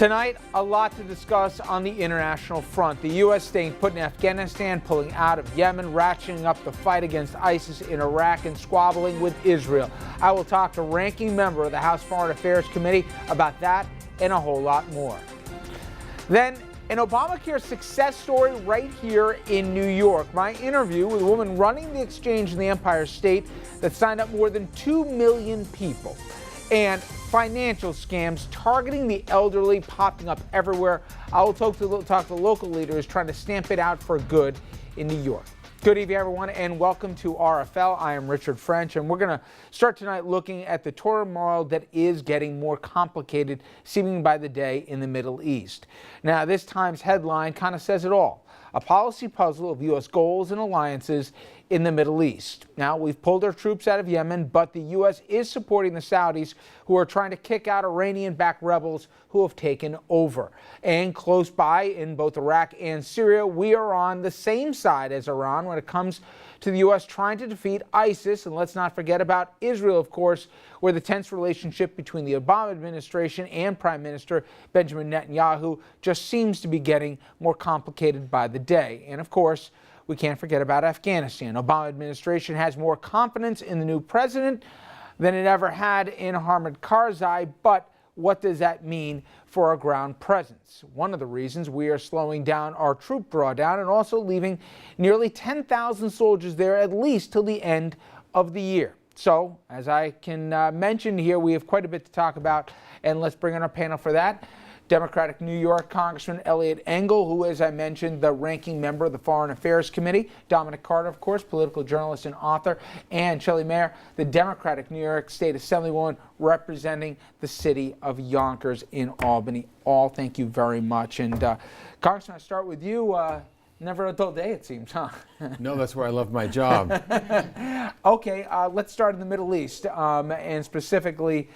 Tonight, a lot to discuss on the international front. The U.S. staying put in Afghanistan, pulling out of Yemen, ratcheting up the fight against ISIS in Iraq, and squabbling with Israel. I will talk to ranking member of the House Foreign Affairs Committee about that and a whole lot more. Then, an Obamacare success story right here in New York. My interview with a woman running the exchange in the Empire State that signed up more than 2 million people. And financial scams targeting the elderly popping up everywhere. I will talk to local leaders trying to stamp it out for good in New York. Good evening, everyone, and welcome to RFL. I am Richard French, and we're going to start tonight looking at the turmoil that is getting more complicated, seeming by the day, in the Middle East. Now, this Times headline kind of says it all. A policy puzzle of U.S. goals and alliances in the Middle East. Now, we've pulled our troops out of Yemen, but the U.S. is supporting the Saudis, who are trying to kick out Iranian-backed rebels who have taken over. And close by, in both Iraq and Syria, we are on the same side as Iran when it comes to the U.S. trying to defeat ISIS. And let's not forget about Israel, of course, where the tense relationship between the Obama administration and Prime Minister Benjamin Netanyahu just seems to be getting more complicated by the day. And, of course, we can't forget about Afghanistan. Obama administration has more confidence in the new president than it ever had in Hamid Karzai, but what does that mean for our ground presence? One of the reasons we are slowing down our troop drawdown and also leaving nearly 10,000 soldiers there at least till the end of the year. So, as I can mention here, we have quite a bit to talk about, and let's bring in our panel for that. Democratic New York Congressman Eliot Engel, who, as I mentioned, the ranking member of the Foreign Affairs Committee. Dominic Carter, of course, political journalist and author. And Shelley Mayer, the Democratic New York State Assemblywoman representing the city of Yonkers in Albany. All thank you very much. And Congressman, I start with you. Never a dull day, it seems, huh? No, that's where I love my job. Okay, let's start in the Middle East, and specifically,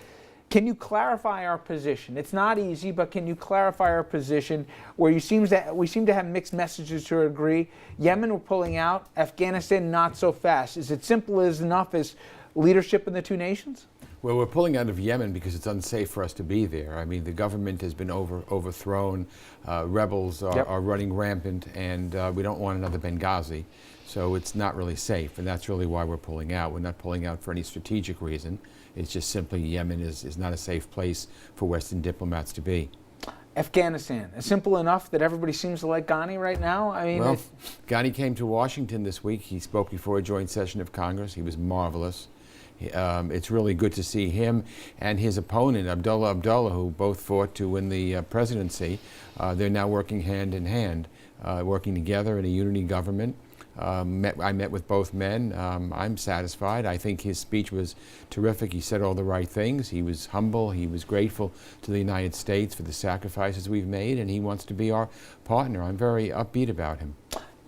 can you clarify our position? It's not easy, but can you clarify our position where we seem to have mixed messages to a degree? Yemen, we're pulling out. Afghanistan, not so fast. Is it simple as enough as leadership in the two nations? Well, we're pulling out of Yemen because it's unsafe for us to be there. I mean, the government has been overthrown. Rebels are running rampant, and we don't want another Benghazi. So it's not really safe, and that's really why we're pulling out. We're not pulling out for any strategic reason. It's just simply Yemen is not a safe place for Western diplomats to be. Afghanistan, is simple enough that everybody seems to like Ghani right now? I mean, well, Ghani came to Washington this week. He spoke before a joint session of Congress. He was marvelous. It's really good to see him and his opponent, Abdullah, who both fought to win the presidency. They're now working hand in hand, working together in a unity government. I met with both men. I'm satisfied. I think his speech was terrific. He said all the right things. He was humble. He was grateful to the United States for the sacrifices we've made, and he wants to be our partner. I'm very upbeat about him.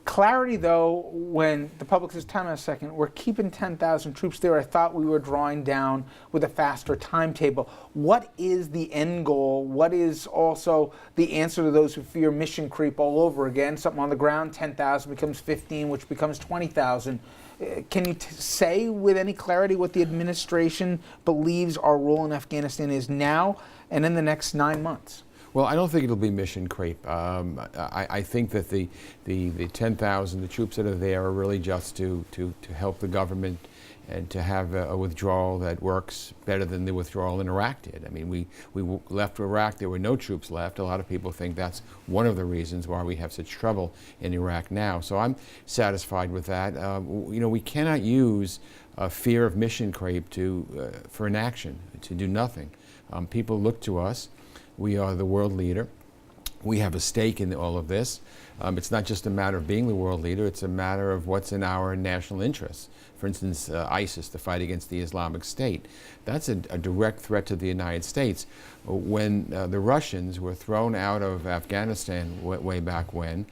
Clarity, though, when the public says, time in a second, we're keeping 10,000 troops there. I thought we were drawing down with a faster timetable. What is the end goal? What is also the answer to those who fear mission creep all over again? Something on the ground, 10,000 becomes 15, which becomes 20,000. Can you say with any clarity what the administration believes our role in Afghanistan is now and in the next 9 months? Well, I don't think it'll be mission creep. I think that the 10,000, the troops that are there are really just to help the government and to have a withdrawal that works better than the withdrawal in Iraq did. I mean, we left Iraq, there were no troops left. A lot of people think that's one of the reasons why we have such trouble in Iraq now. So I'm satisfied with that. You know, we cannot use fear of mission creep for inaction, to do nothing. People look to us. We are the world leader. We have a stake in all of this. It's not just a matter of being the world leader, it's a matter of what's in our national interests. For instance, ISIS, the fight against the Islamic State. That's a direct threat to the United States. When the Russians were thrown out of Afghanistan way back when,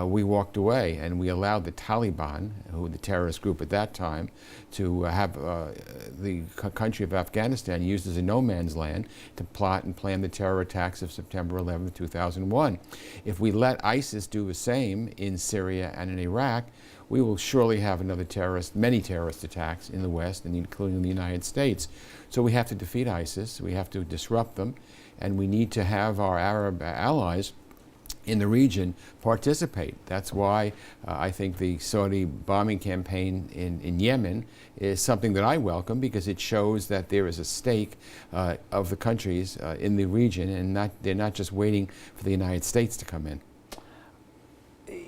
we walked away and we allowed the Taliban, who were the terrorist group at that time, to have the country of Afghanistan used as a no man's land to plot and plan the terror attacks of September 11, 2001. If we let ISIS do the same in Syria and in Iraq, we will surely have many terrorist attacks in the West, and including the United States. So we have to defeat ISIS, we have to disrupt them, and we need to have our Arab allies in the region participate. That's why I think the Saudi bombing campaign in Yemen is something that I welcome, because it shows that there is a stake of the countries in the region, and they're not just waiting for the United States to come in.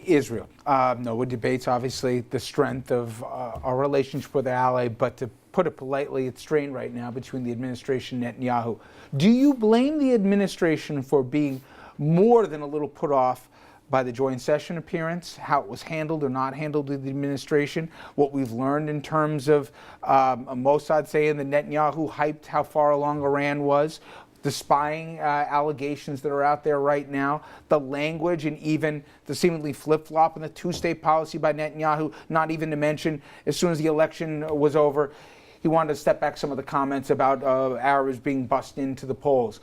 Israel. No one debates, obviously, the strength of our relationship with our ally, but to put it politely, it's strained right now between the administration and Netanyahu. Do you blame the administration for being more than a little put off by the joint session appearance, how it was handled or not handled with the administration, what we've learned in terms of Mossad saying that Netanyahu hyped how far along Iran was, the spying allegations that are out there right now, the language, and even the seemingly flip-flop in the two-state policy by Netanyahu, not even to mention, as soon as the election was over, he wanted to step back some of the comments about Arabs being bussed into the polls.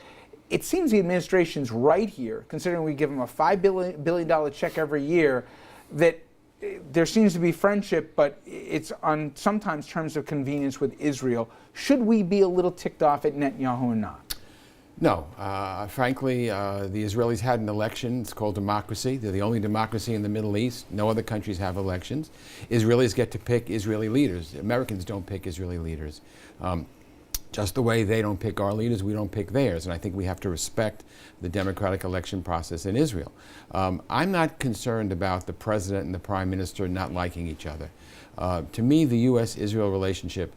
It seems the administration's right here, considering we give them a $5 billion check every year, that there seems to be friendship, but it's on sometimes terms of convenience with Israel. Should we be a little ticked off at Netanyahu or not? No. Frankly, the Israelis had an election. It's called democracy. They're the only democracy in the Middle East. No other countries have elections. Israelis get to pick Israeli leaders. Americans don't pick Israeli leaders. Just the way they don't pick our leaders, we don't pick theirs. And I think we have to respect the democratic election process in Israel. I'm not concerned about the president and the prime minister not liking each other. To me, the U.S.-Israel relationship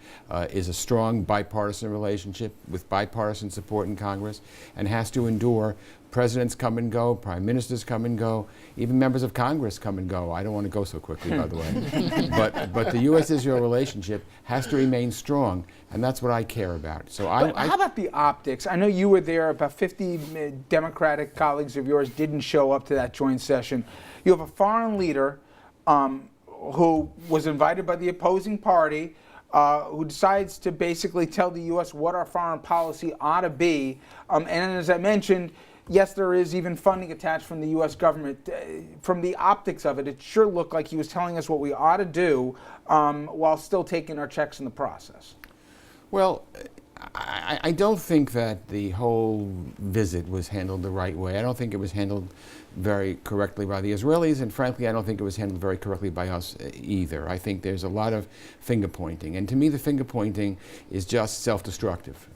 is a strong bipartisan relationship with bipartisan support in Congress, and has to endure. Presidents come and go, prime ministers come and go, even members of Congress come and go. I don't want to go so quickly, by the way. But the U.S.-Israel relationship has to remain strong, and that's what I care about. So how about the optics? I know you were there. About 50 Democratic colleagues of yours didn't show up to that joint session. You have a foreign leader who was invited by the opposing party, who decides to basically tell the U.S. what our foreign policy ought to be. And as I mentioned, yes, there is even funding attached from the U.S. government. From the optics of it, it sure looked like he was telling us what we ought to do while still taking our checks in the process. Well, I don't think that the whole visit was handled the right way. I don't think it was handled very correctly by the Israelis, and frankly, I don't think it was handled very correctly by us either. I think there's a lot of finger pointing, and to me the finger pointing is just self-destructive.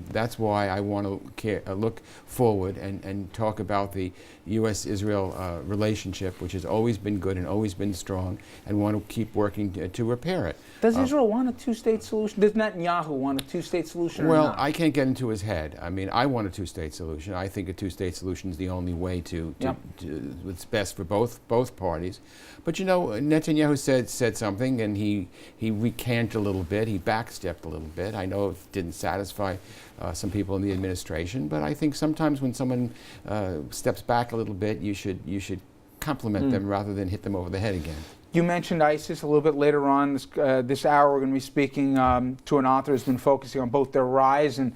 That's why I want to look forward and talk about the U.S.-Israel relationship, which has always been good and always been strong, and want to keep working to repair it. Does Israel want a two-state solution? Does Netanyahu want a two-state solution or not? Well, I can't get into his head. I mean, I want a two-state solution. I think a two-state solution is the only way it's best for both parties. But you know, Netanyahu said something, and he recanted a little bit. He backstepped a little bit. I know it didn't satisfy some people in the administration, but I think sometimes when someone steps back a little bit, you should compliment them rather than hit them over the head again. You mentioned ISIS a little bit later on. This hour we're going to be speaking to an author who's been focusing on both their rise and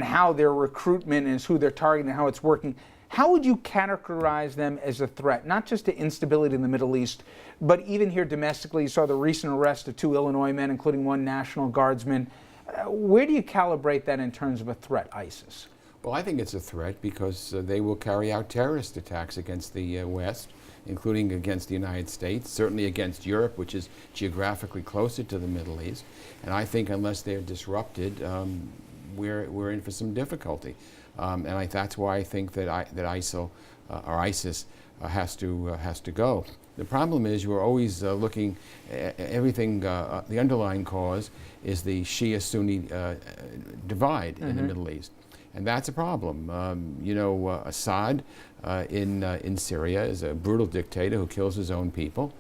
how their recruitment is, who they're targeting, and how it's working. How would you categorize them as a threat, not just to instability in the Middle East, but even here domestically? You saw the recent arrest of 2 Illinois men, including 1 National Guardsman. Where do you calibrate that in terms of a threat, ISIS? Well, I think it's a threat because they will carry out terrorist attacks against the West, including against the United States, certainly against Europe, which is geographically closer to the Middle East. And I think unless they're disrupted, we're in for some difficulty. And that's why I think that ISIL or ISIS has to go. The problem is you're always looking at everything. The underlying cause is the Shia-Sunni divide in the Middle East, and that's a problem. You know, Assad in Syria is a brutal dictator who kills his own people.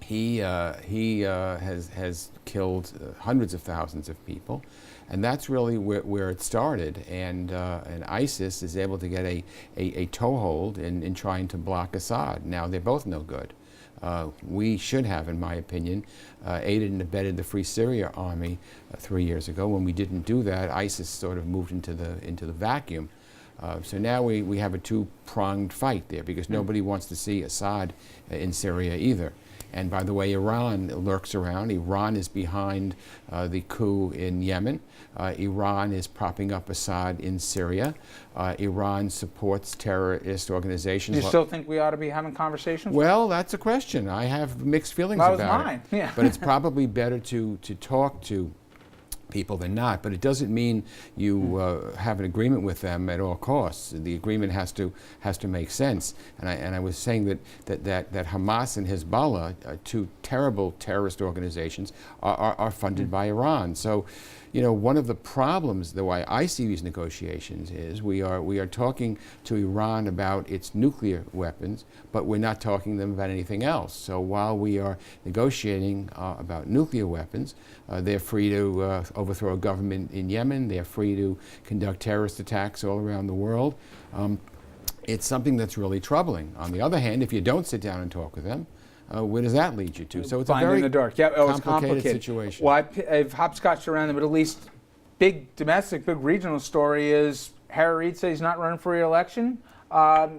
He has killed hundreds of thousands of people. And that's really where it started, and ISIS is able to get a toehold in trying to block Assad. Now, they're both no good. We should have, in my opinion, aided and abetted the Free Syria Army 3 years ago. When we didn't do that, ISIS sort of moved into the vacuum. So now we have a two-pronged fight there, because nobody wants to see Assad in Syria either. And by the way, Iran lurks around. Iran is behind the coup in Yemen. Iran is propping up Assad in Syria. Iran supports terrorist organizations. Do you still think we ought to be having conversations? Well, that's a question. I have mixed feelings about it. That was mine. Yeah. But it's probably better to talk to people than not. But it doesn't mean you have an agreement with them at all costs. The agreement has to make sense. And I was saying that Hamas and Hezbollah, two terrible terrorist organizations, are funded by Iran. So, you know, one of the problems, the way I see these negotiations, is we are talking to Iran about its nuclear weapons, but we're not talking to them about anything else. So while we are negotiating about nuclear weapons, they're free to overthrow a government in Yemen. They're free to conduct terrorist attacks all around the world. It's something that's really troubling. On the other hand, if you don't sit down and talk with them, where does that lead you to? So it's a very in the dark. Yeah, it's complicated situation. Well, I've hopscotched around the Middle East. Big domestic, big regional story is Harry Reid said he's not running for re-election.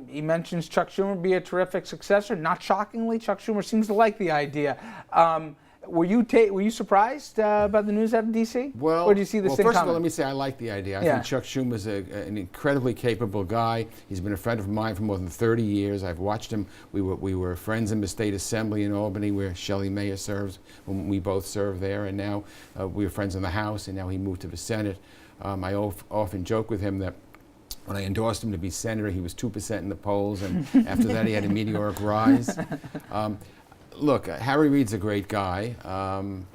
He mentions Chuck Schumer would be a terrific successor. Not shockingly, Chuck Schumer seems to like the idea. Were you surprised about the news out of D.C.? Well, or did you see the same first comment? of all, let me say I like the idea. I think Chuck Schumer's an incredibly capable guy. He's been a friend of mine for more than 30 years. I've watched him. We were friends in the State Assembly in Albany, where Shelley Mayer serves. When we both served there, and now we were friends in the House, and now he moved to the Senate. I often joke with him that when I endorsed him to be senator, he was 2% in the polls, and after that, he had a meteoric rise. Look, Harry Reid's a great guy.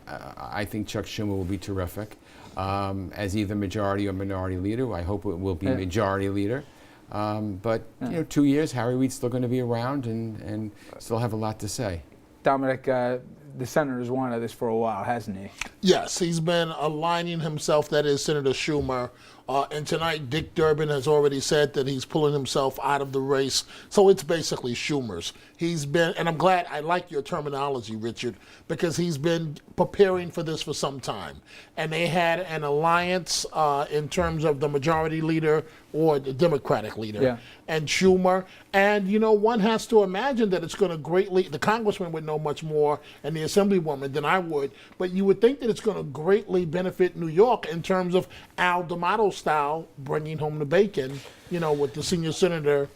I think Chuck Schumer will be terrific as either majority or minority leader. I hope it will be majority leader. But you know, 2 years, Harry Reid's still going to be around and still have a lot to say. Dominic, the senator's wanted this for a while, hasn't he? Yes, he's been aligning himself, that is Senator Schumer. And tonight, Dick Durbin has already said that he's pulling himself out of the race. So it's basically Schumer's. He's been, and I'm glad, I like your terminology, Richard, because he's been preparing for this for some time. And they had an alliance in terms of the majority leader or the Democratic leader and Schumer. And, you know, one has to imagine that it's going to greatly, the congressman would know much more and the assemblywoman than I would, but you would think that it's going to greatly benefit New York in terms of Al D'Amato style, bringing home the bacon, you know, with the senior senator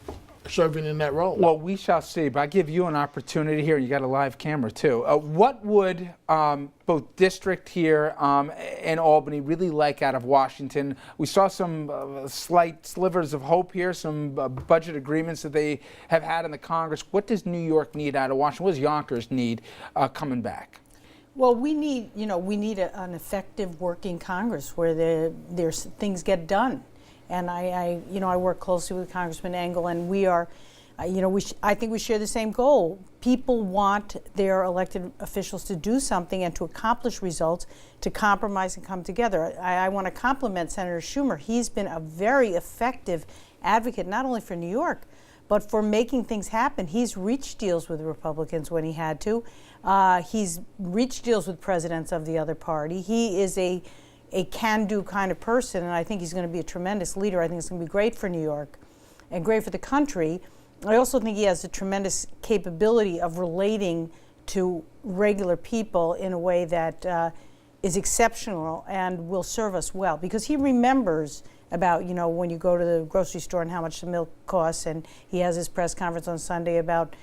serving in that role. Well, we shall see, but I give you an opportunity here. You got a live camera too. What would both district here and Albany really like out of Washington? We saw some slight slivers of hope here, some budget agreements that they have had in the Congress. What does New York need out of Washington? What does Yonkers need coming back? Well, we need, an effective working Congress where there's things get done. And I work closely with Congressman Engel, and we are, I think we share the same goal. People want their elected officials to do something and to accomplish results, to compromise and come together. I want to compliment Senator Schumer. He's been a very effective advocate, not only for New York, but for making things happen. He's reached deals with the Republicans when he had to. He's reached deals with presidents of the other party. He is a can-do kind of person, and I think he's going to be a tremendous leader. I think it's going to be great for New York and great for the country. I also think he has a tremendous capability of relating to regular people in a way that is exceptional and will serve us well, because he remembers about, when you go to the grocery store and how much the milk costs, and he has his press conference on Sunday about,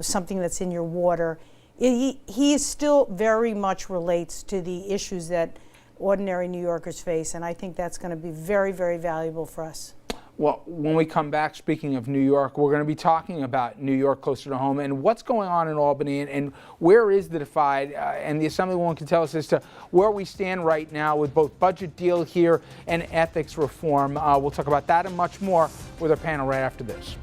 something that's in your water. He still very much relates to the issues that ordinary New Yorkers face, and I think that's going to be very, very valuable for us. Well, when we come back, speaking of New York, we're going to be talking about New York closer to home and what's going on in Albany and where is the divide, and the Assemblywoman can tell us as to where we stand right now with both budget deal here and ethics reform. We'll talk about that and much more with our panel right after this.